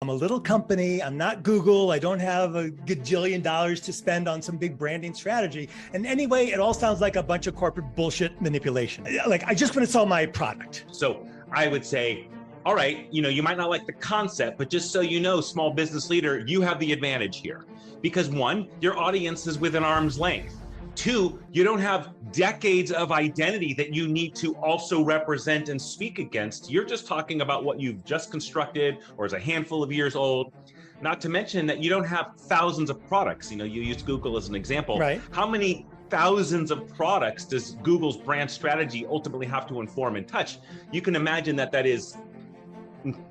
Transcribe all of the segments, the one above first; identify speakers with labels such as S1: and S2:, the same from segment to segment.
S1: I'm a little company. I'm not Google. I don't have a gajillion dollars to spend on some big branding strategy. And anyway, it all sounds like a bunch of corporate bullshit manipulation. Like, I just want to sell my product.
S2: So I would say, all right, you might not like the concept, but just so you know, small business leader, you have the advantage here. Because one, your audience is within arm's length. Two, you don't have decades of identity that you need to also represent and speak against. You're just talking about what you've just constructed or is a handful of years old. Not to mention that you don't have thousands of products. You used Google as an example.
S1: Right.
S2: How many thousands of products does Google's brand strategy ultimately have to inform and touch? You can imagine that is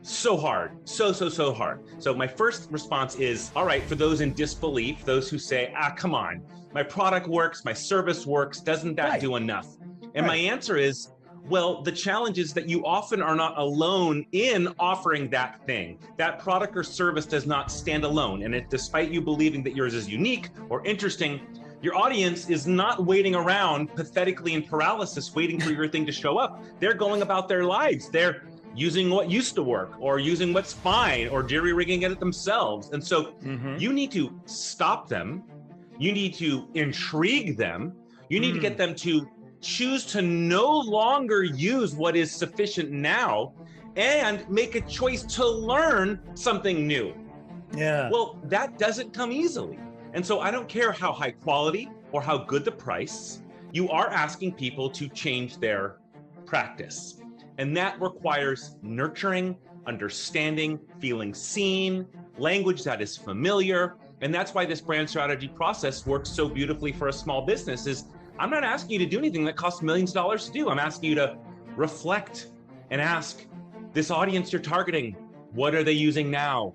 S2: so hard, so hard. So my first response is, all right, for those in disbelief, those who say, come on, my product works, my service works, doesn't that do enough? And my answer is, well, the challenge is that you often are not alone in offering that thing. That product or service does not stand alone. And despite you believing that yours is unique or interesting, your audience is not waiting around pathetically in paralysis, waiting for your thing to show up. They're going about their lives. They're using what used to work or using what's fine or jerry-rigging it themselves. And so you need to stop them. You need to intrigue them. You need to get them to choose to no longer use what is sufficient now and make a choice to learn something new.
S1: Yeah.
S2: Well, that doesn't come easily. And so I don't care how high quality or how good the price, you are asking people to change their practice. And that requires nurturing, understanding, feeling seen, language that is familiar. And that's why this brand strategy process works so beautifully for a small business is I'm not asking you to do anything that costs millions of dollars to do. I'm asking you to reflect and ask this audience you're targeting, what are they using now?